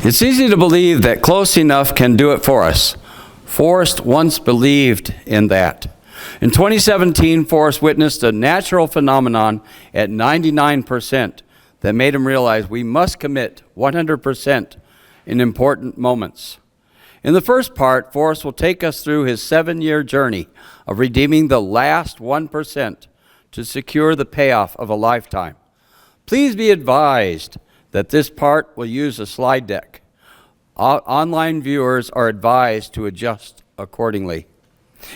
It's easy to believe that close enough can do it for us. Forrest once believed in that. In 2017, Forrest witnessed a natural phenomenon at 99% that made him realize we must commit 100% in important moments. In the first part, Forrest will take us through his 7-year journey of redeeming the last 1% to secure the payoff of a lifetime. Please be advised that this part will use a slide deck. Online viewers are advised to adjust accordingly.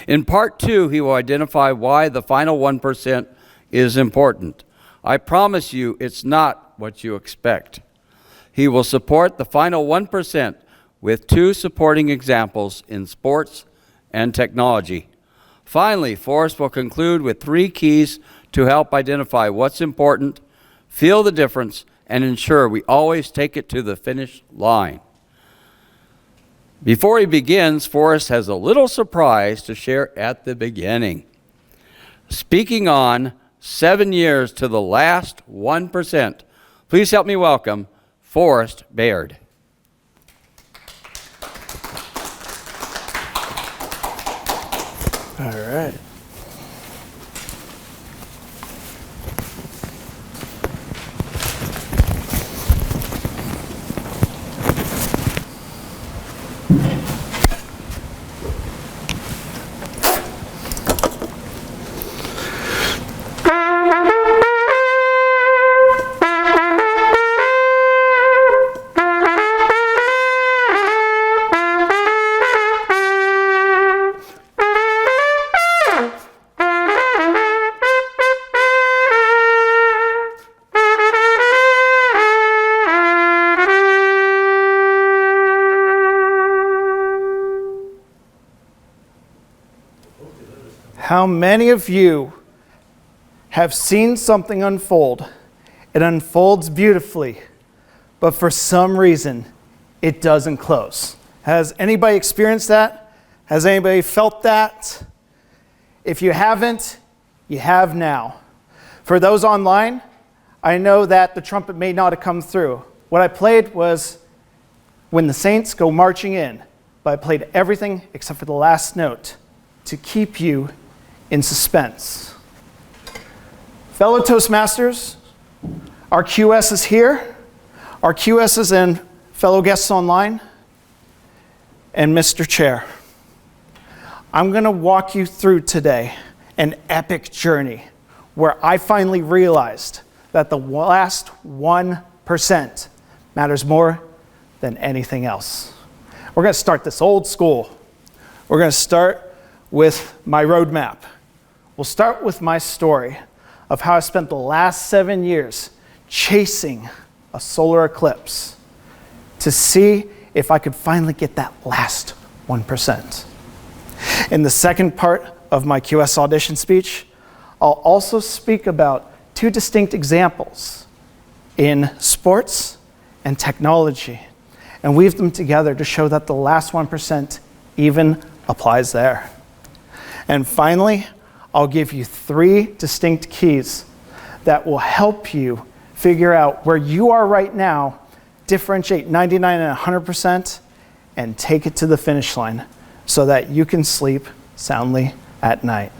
In part 2, he will identify why the final 1% is important. I promise you it's not what you expect. He will support the final 1% with 2 supporting examples in sports and technology. Finally, Forrest will conclude with 3 keys to help identify what's important, feel the difference, and ensure we always take it to the finish line. Before he begins, Forrest has a little surprise to share at the beginning. Speaking on 7 years to the last 1%, please help me welcome Forrest Baird. All right. How many of you have seen something unfold? It unfolds beautifully, but for some reason, it doesn't close. Has anybody experienced that? Has anybody felt that? If you haven't, you have now. For those online, I know that the trumpet may not have come through. What I played was When the Saints Go Marching In, but I played everything except for the last note to keep you in suspense. Fellow Toastmasters, our QS is here, our QSs and fellow guests online, and Mr. Chair. I'm going to walk you through today an epic journey where I finally realized that the last 1% matters more than anything else. We're going to start this old school. We're going to start with my roadmap. We'll start with my story of how I spent the last 7 years chasing a solar eclipse to see if I could finally get that last 1%. In the second part of my QS audition speech, I'll also speak about 2 distinct examples in sports and technology and weave them together to show that the last 1% even applies there. And finally, I'll give you 3 distinct keys that will help you figure out where you are right now, differentiate 99 and 100%, and take it to the finish line so that you can sleep soundly at night.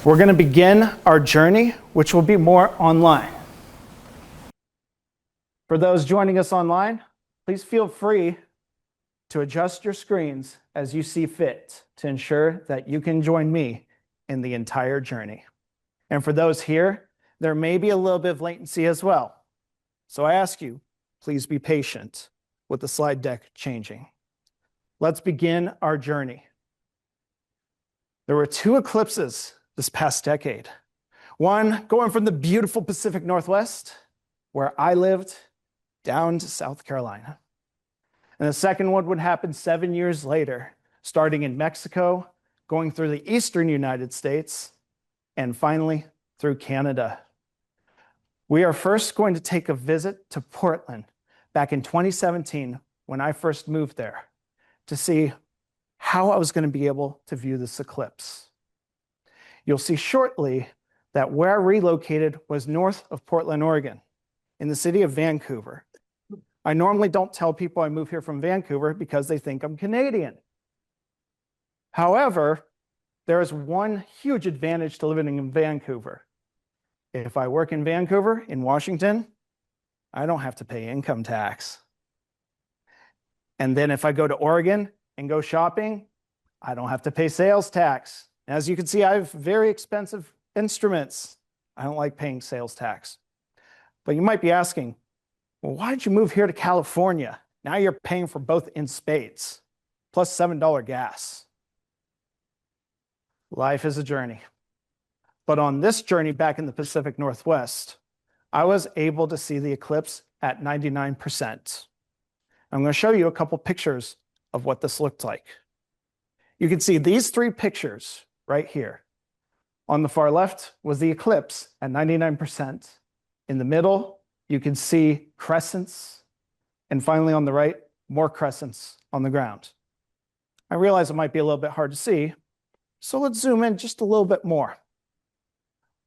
We're going to begin our journey, which will be more online. For those joining us online, please feel free to adjust your screens as you see fit to ensure that you can join me in the entire journey. And for those here, there may be a little bit of latency as well. So I ask you, please be patient with the slide deck changing. Let's begin our journey. There were 2 eclipses this past decade. One going from the beautiful Pacific Northwest, where I lived, down to South Carolina. And the second one would happen 7 years later, starting in Mexico, going through the eastern United States, and finally through Canada. We are first going to take a visit to Portland back in 2017 when I first moved there to see how I was going to be able to view this eclipse. You'll see shortly that where I relocated was north of Portland, Oregon, in the city of Vancouver, I normally don't tell people I moved here from Vancouver because they think I'm Canadian. However, there is one huge advantage to living in Vancouver. If I work in Vancouver, in Washington, I don't have to pay income tax. And then if I go to Oregon and go shopping, I don't have to pay sales tax. As you can see, I have very expensive instruments. I don't like paying sales tax. But you might be asking, well, why did you move here to California? Now you're paying for both in spades, plus $7 gas. Life is a journey. But on this journey back in the Pacific Northwest, I was able to see the eclipse at 99%. I'm going to show you a couple pictures of what this looked like. You can see these three pictures right here. On the far left was the eclipse at 99%. In the middle, you can see crescents. And finally on the right, more crescents on the ground. I realize it might be a little bit hard to see, so let's zoom in just a little bit more.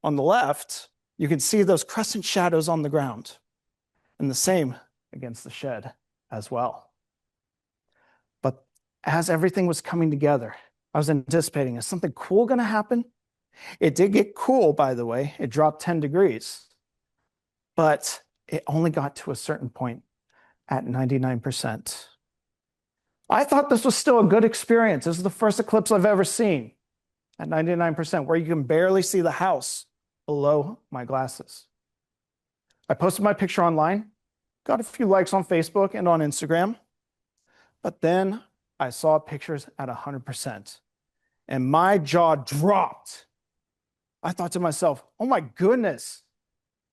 On the left, you can see those crescent shadows on the ground, and the same against the shed as well. But as everything was coming together, I was anticipating, is something cool going to happen? It did get cool, by the way. It dropped 10 degrees, but it only got to a certain point at 99%. I thought this was still a good experience. This is the first eclipse I've ever seen at 99%, where you can barely see the house below my glasses. I posted my picture online, got a few likes on Facebook and on Instagram, but then I saw pictures at 100%, and my jaw dropped. I thought to myself, oh my goodness,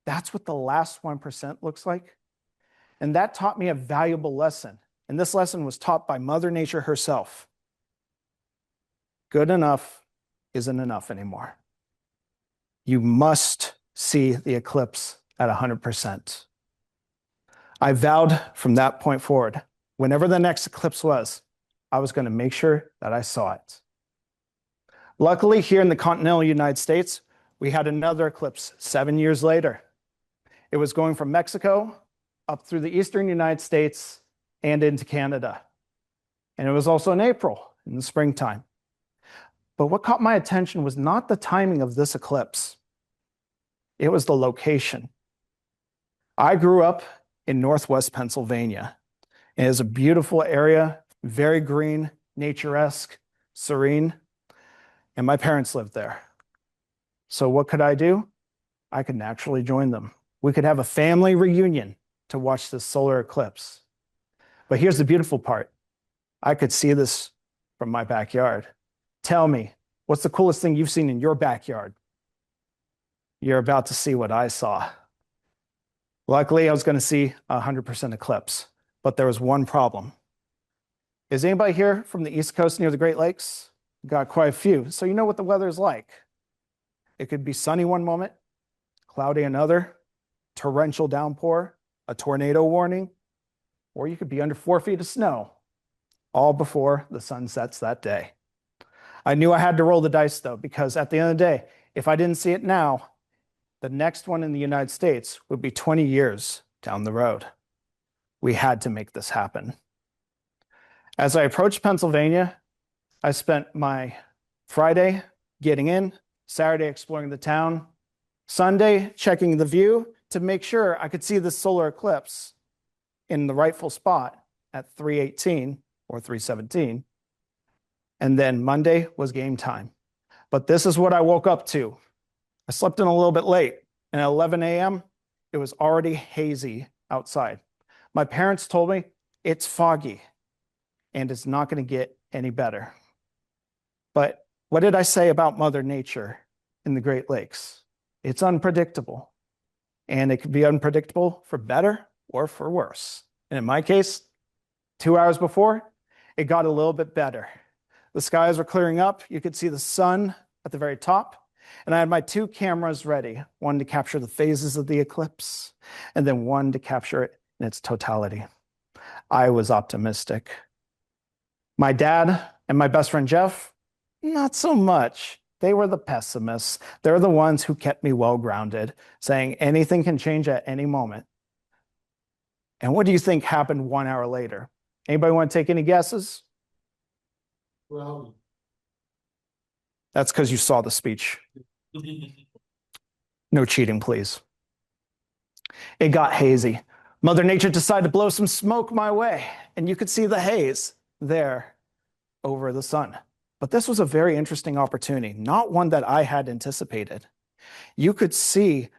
that's what the last 1% looks like? And that taught me a valuable lesson. And this lesson was taught by Mother Nature herself. Good enough isn't enough anymore. You must see the eclipse at 100%. I vowed from that point forward, whenever the next eclipse was, I was going to make sure that I saw it. Luckily, here in the continental United States, we had another eclipse 7 years later. It was going from Mexico up through the eastern United States and into Canada. And it was also in April, in the springtime. But what caught my attention was not the timing of this eclipse. It was the location. I grew up in Northwest Pennsylvania. It is a beautiful area, very green, nature-esque, serene, and my parents lived there. So what could I do? I could naturally join them. We could have a family reunion to watch this solar eclipse. But here's the beautiful part. I could see this from my backyard. Tell me, what's the coolest thing you've seen in your backyard? You're about to see what I saw. Luckily, I was going to see 100% eclipse, but there was one problem. Is anybody here from the East Coast near the Great Lakes? Got quite a few, so you know what the weather is like. It could be sunny one moment, cloudy another, torrential downpour, a tornado warning, or you could be under 4 feet of snow, all before the sun sets that day. I knew I had to roll the dice, though, because at the end of the day, if I didn't see it now, the next one in the United States would be 20 years down the road. We had to make this happen. As I approached Pennsylvania, I spent my Friday getting in, Saturday exploring the town, Sunday checking the view to make sure I could see the solar eclipse in the rightful spot at 3:18 or 3:17. And then Monday was game time. But this is what I woke up to. I slept in a little bit late, and at 11 a.m., it was already hazy outside. My parents told me it's foggy, and it's not going to get any better. But what did I say about Mother Nature in the Great Lakes? It's unpredictable, and it can be unpredictable for better or for worse. And in my case, 2 hours before, it got a little bit better. The skies were clearing up. You could see the sun at the very top. And I had my two cameras ready, one to capture the phases of the eclipse, and then one to capture it in its totality. I was optimistic. My dad and my best friend Jeff, not so much. They were the pessimists. They're the ones who kept me well grounded, saying anything can change at any moment. And what do you think happened 1 hour later? Anybody want to take any guesses? Well, That's because you saw the speech. No cheating, please. It got hazy. Mother Nature decided to blow some smoke my way, and you could see the haze there over the sun. But this was a very interesting opportunity, not one that I had anticipated. You could see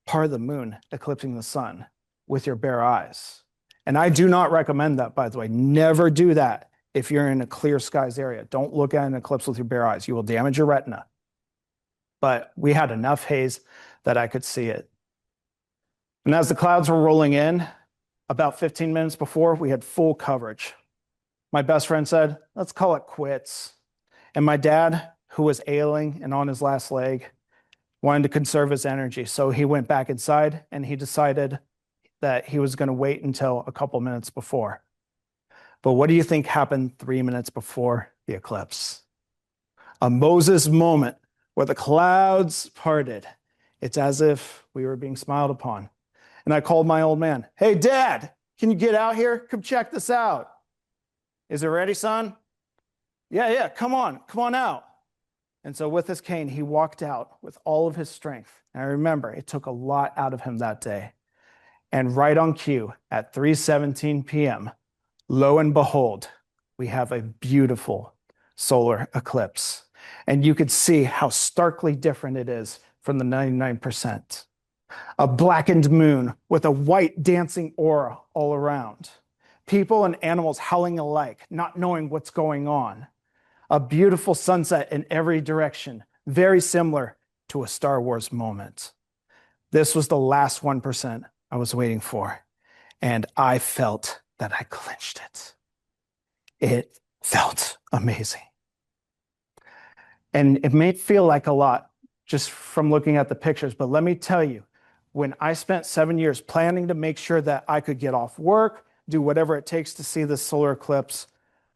part of the moon eclipsing the sun with your bare eyes. And I do not recommend that, by the way. Never do that if you're in a clear skies area. Don't look at an eclipse with your bare eyes. You will damage your retina. But we had enough haze that I could see it. And as the clouds were rolling in, about 15 minutes before, we had full coverage. My best friend said, let's call it quits. And my dad, who was ailing and on his last leg, wanted to conserve his energy. So he went back inside and he decided that he was going to wait until a couple minutes before. But what do you think happened 3 minutes before the eclipse? A Moses moment where the clouds parted. It's as if we were being smiled upon. And I called my old man. Hey, Dad, can you get out here? Come check this out. Is it ready, son? Yeah, come on out. And so with his cane, he walked out with all of his strength. And I remember it took a lot out of him that day. And right on cue at 3:17 p.m., lo and behold, we have a beautiful solar eclipse. And you could see how starkly different it is from the 99%. A blackened moon with a white dancing aura all around. People and animals howling alike, not knowing what's going on. A beautiful sunset in every direction, very similar to a Star Wars moment. This was the last 1% I was waiting for, and I felt that I clinched it. It felt amazing. And it may feel like a lot just from looking at the pictures, but let me tell you, when I spent 7 years planning to make sure that I could get off work, do whatever it takes to see this solar eclipse,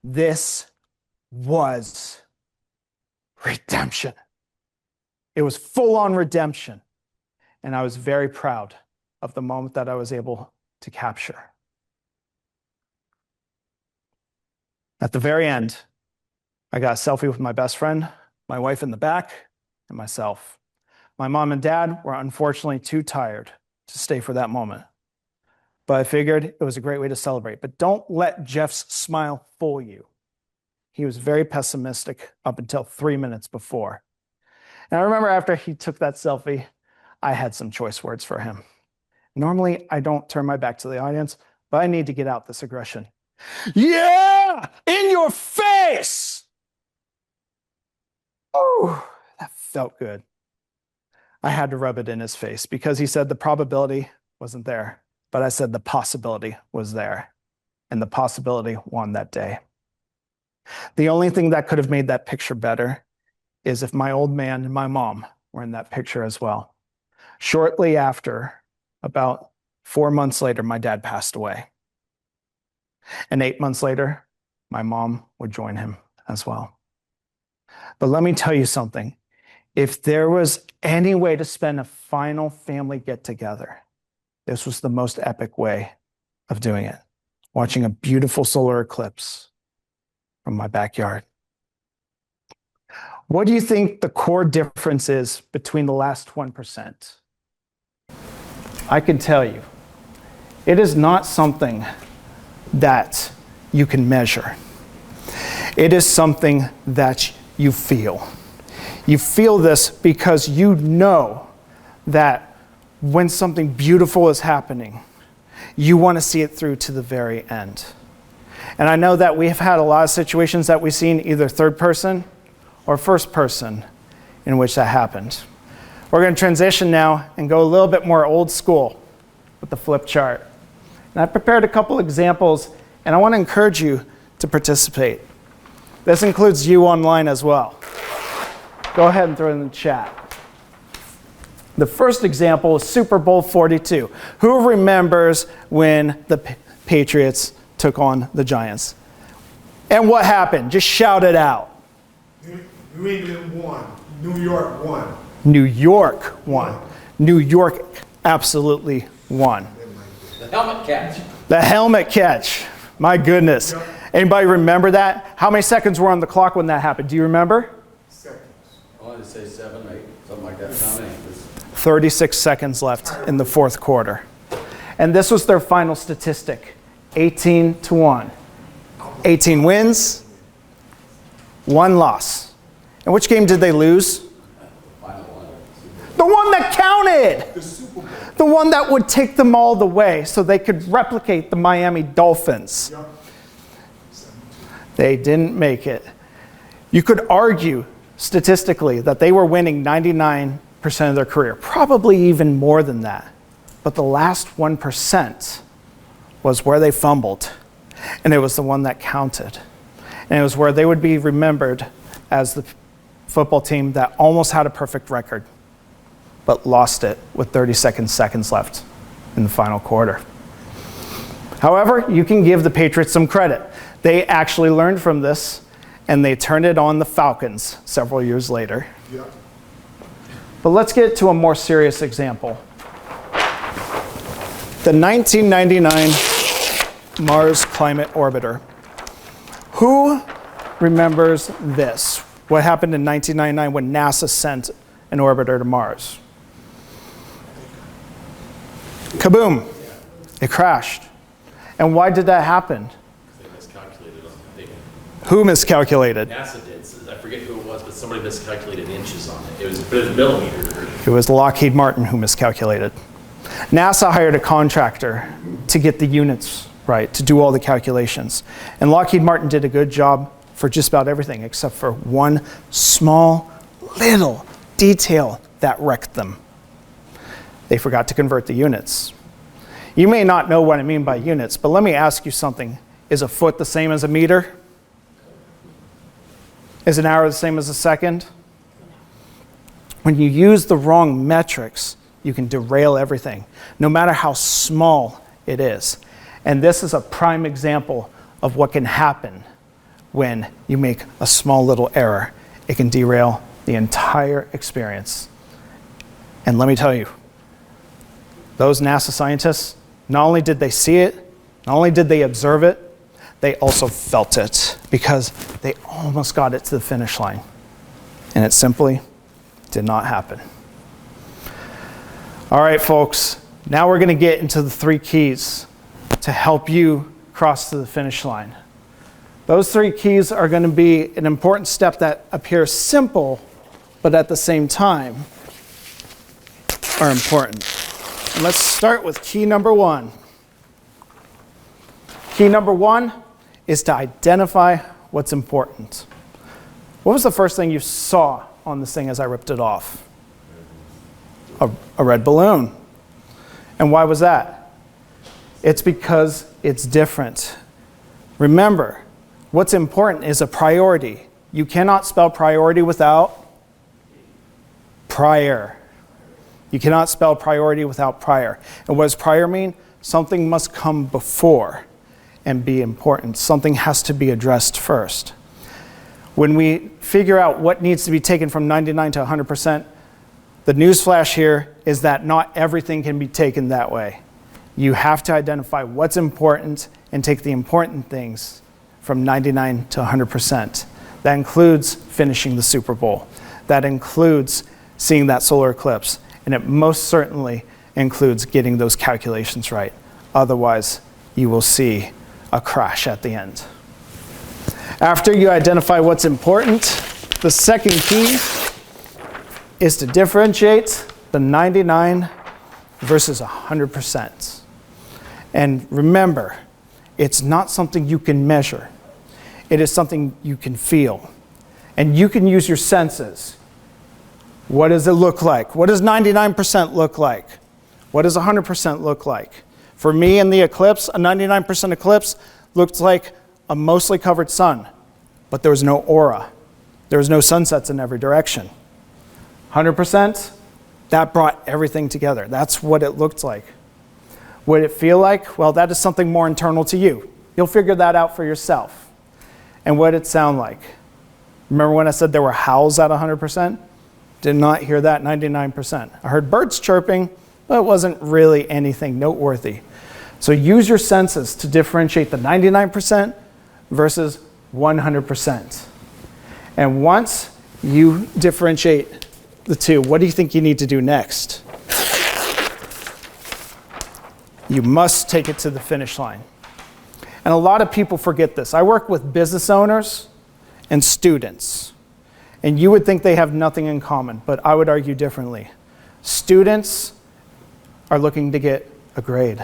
this was redemption. It was full-on redemption. And I was very proud of the moment that I was able to capture. At the very end, I got a selfie with my best friend, my wife in the back, and myself. My mom and dad were unfortunately too tired to stay for that moment. But I figured it was a great way to celebrate. But don't let Jeff's smile fool you. He was very pessimistic up until 3 minutes before. And I remember after he took that selfie, I had some choice words for him. Normally, I don't turn my back to the audience, but I need to get out this aggression. Yeah! In your face! Oh, that felt good. I had to rub it in his face because he said the probability wasn't there, but I said the possibility was there, and the possibility won that day. The only thing that could have made that picture better is if my old man and my mom were in that picture as well. Shortly after, about 4 months later, my dad passed away. And 8 months later, my mom would join him as well. But let me tell you something. If there was any way to spend a final family get-together, this was the most epic way of doing it. Watching a beautiful solar eclipse from my backyard. What do you think the core difference is between the last 1%? I can tell you, it is not something that you can measure. It is something that you feel. You feel this because you know that when something beautiful is happening, you want to see it through to the very end. And I know that we have had a lot of situations that we've seen either third person or first person in which that happened. We're going to transition now and go a little bit more old school with the flip chart. And I prepared a couple examples, and I want to encourage you to participate. This includes you online as well. Go ahead and throw it in the chat. The first example is Super Bowl 42. Who remembers when the Patriots took on the Giants? And what happened? Just shout it out. New England won. New York won. New York won. New York absolutely won. The helmet catch. The helmet catch. My goodness. Yep. Anybody remember that? How many seconds were on the clock when that happened? Do you remember? Seconds. I wanted to say 7, 8, something like that. How many? 36 seconds left in the fourth quarter. And this was their final statistic, 18-1. 18 wins, 1 loss. And which game did they lose? The one that counted. The Super Bowl. The one that would take them all the way so they could replicate the Miami Dolphins. Yep. They didn't make it. You could argue statistically that they were winning 99% of their career, probably even more than that. But the last 1% was where they fumbled, and it was the one that counted. And it was where they would be remembered as the football team that almost had a perfect record, but lost it with 32 seconds left in the final quarter. However, you can give the Patriots some credit. They actually learned from this, and they turned it on the Falcons several years later. Yep. But let's get to a more serious example. The 1999 Mars Climate Orbiter. Who remembers this? What happened in 1999 when NASA sent an orbiter to Mars? Kaboom! It crashed. And why did that happen? They miscalculated on the thing. Who miscalculated? NASA did. So I forget who it was, but somebody miscalculated inches on it. It was millimeters. It was Lockheed Martin who miscalculated. NASA hired a contractor to get the units right, to do all the calculations. And Lockheed Martin did a good job for just about everything except for one small little detail that wrecked them. They forgot to convert the units. You may not know what I mean by units, but let me ask you something. Is a foot the same as a meter? Is an hour the same as a second? When you use the wrong metrics, you can derail everything, no matter how small it is. And this is a prime example of what can happen when you make a small little error. It can derail the entire experience. And let me tell you, those NASA scientists, not only did they see it, not only did they observe it, they also felt it because they almost got it to the finish line. And it simply did not happen. All right, folks, now we're going to get into the 3 keys to help you cross to the finish line. Those 3 keys are going to be an important step that appears simple, but at the same time are important. Let's start with key number 1. Key number 1 is to identify what's important. What was the first thing you saw on this thing as I ripped it off? A red balloon. And why was that? It's because it's different. Remember, what's important is a priority. You cannot spell priority without prior. You cannot spell priority without prior. And what does prior mean? Something must come before and be important. Something has to be addressed first. When we figure out what needs to be taken from 99 to 100%, the newsflash here is that not everything can be taken that way. You have to identify what's important and take the important things from 99 to 100%. That includes finishing the Super Bowl. That includes seeing that solar eclipse. And it most certainly includes getting those calculations right. Otherwise, you will see a crash at the end. After you identify what's important, the second key is to differentiate the 99 versus 100%. And remember, it's not something you can measure. It is something you can feel. And you can use your senses. What does it look like? What does 99% look like? What does 100% look like? For me in the eclipse, a 99% eclipse looked like a mostly covered sun, but there was no aura. There was no sunsets in every direction. 100%, that brought everything together. That's what it looked like. What did it feel like? Well, that is something more internal to you. You'll figure that out for yourself. And what did it sound like? Remember when I said there were howls at 100%? Did not hear that 99%. I heard birds chirping, but it wasn't really anything noteworthy. So use your senses to differentiate the 99% versus 100%. And once you differentiate the two, what do you think you need to do next? You must take it to the finish line. And a lot of people forget this. I work with business owners and students. And you would think they have nothing in common, but I would argue differently. Students are looking to get a grade.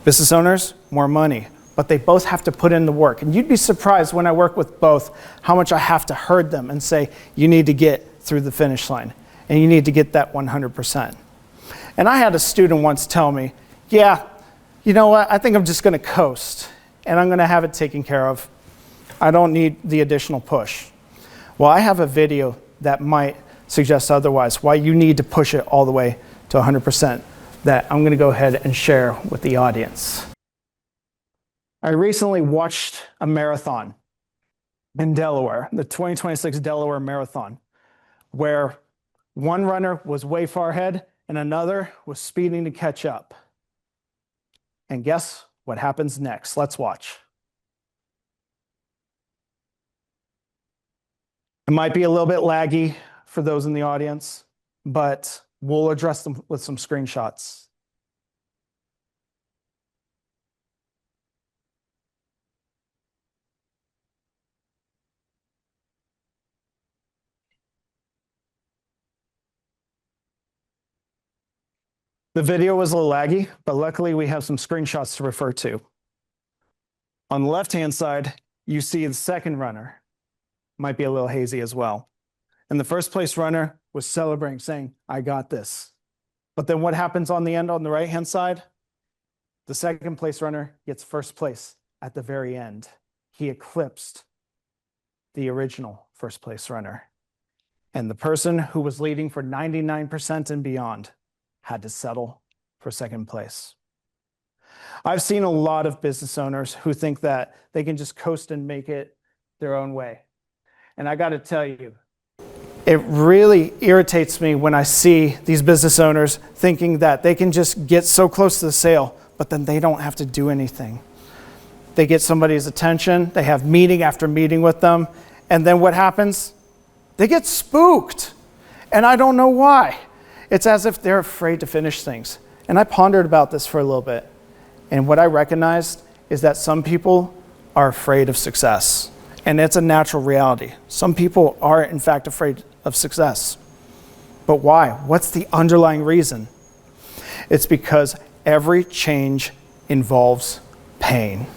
Business owners, more money. But they both have to put in the work. And you'd be surprised when I work with both how much I have to herd them and say, you need to get through the finish line. And you need to get that 100%. And I had a student once tell me, yeah, you know what, I think I'm just going to coast. And I'm going to have it taken care of. I don't need the additional push. Well, I have a video that might suggest otherwise, why you need to push it all the way to 100%, that I'm going to go ahead and share with the audience. I recently watched a marathon in Delaware, the 2026 Delaware Marathon, where one runner was way far ahead and another was speeding to catch up. And guess what happens next? Let's watch. It might be a little bit laggy for those in the audience, but we'll address them with some screenshots. The video was a little laggy, but luckily we have some screenshots to refer to. On the left-hand side, you see the second runner. Might be a little hazy as well. And the first place runner was celebrating, saying, I got this. But then what happens on the end on the right-hand side? The second place runner gets first place at the very end. He eclipsed the original first place runner. And the person who was leading for 99% and beyond had to settle for second place. I've seen a lot of business owners who think that they can just coast and make it their own way. And I got to tell you, it really irritates me when I see these business owners thinking that they can just get so close to the sale, but then they don't have to do anything. They get somebody's attention, they have meeting after meeting with them, and then what happens? They get spooked. And I don't know why. It's as if they're afraid to finish things. And I pondered about this for a little bit. And what I recognized is that some people are afraid of success. And it's a natural reality. Some people are, in fact, afraid of success. But why? What's the underlying reason? It's because every change involves pain.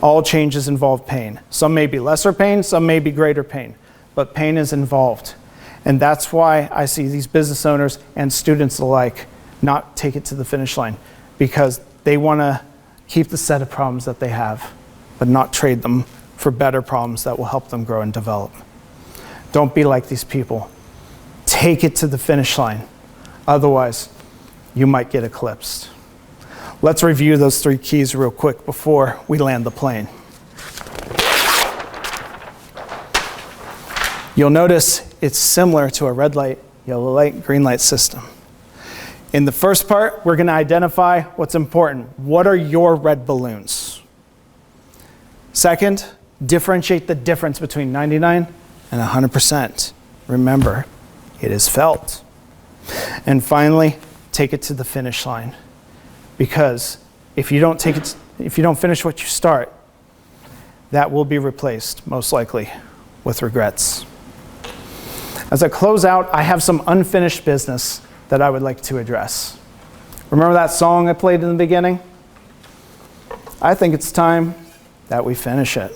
All changes involve pain. Some may be lesser pain, some may be greater pain. But pain is involved. And that's why I see these business owners and students alike not take it to the finish line, because they want to keep the set of problems that they have, but not trade them for better problems that will help them grow and develop. Don't be like these people. Take it to the finish line. Otherwise, you might get eclipsed. Let's review those 3 keys real quick before we land the plane. You'll notice it's similar to a red light, yellow light, green light system. In the first part, we're going to identify what's important. What are your red balloons? Second, differentiate the difference between 99 and 100%. Remember, it is felt. And finally, take it to the finish line. Because if you don't finish what you start, that will be replaced, most likely, with regrets. As I close out, I have some unfinished business that I would like to address. Remember that song I played in the beginning? I think it's time that we finish it.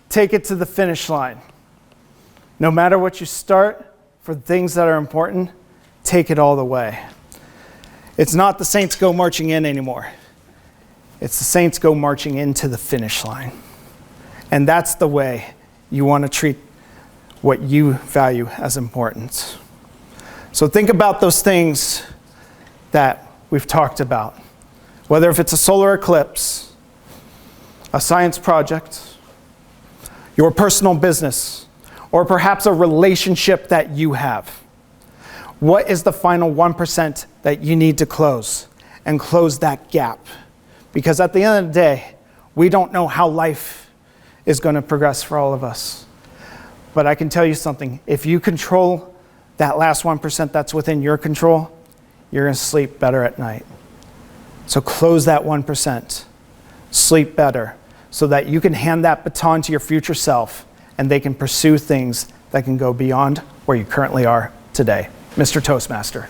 Take it to the finish line. No matter what you start, for things that are important, take it all the way. It's not the Saints go marching in anymore. It's the saints go marching into the finish line. And that's the way you want to treat what you value as important. So think about those things that we've talked about. Whether if it's a solar eclipse, a science project, your personal business, or perhaps a relationship that you have. What is the final 1% that you need to close? And close that gap. Because at the end of the day, we don't know how life is going to progress for all of us. But I can tell you something. If you control that last 1% that's within your control, you're going to sleep better at night. So close that 1%. Sleep better so that you can hand that baton to your future self and they can pursue things that can go beyond where you currently are today. Mr. Toastmaster.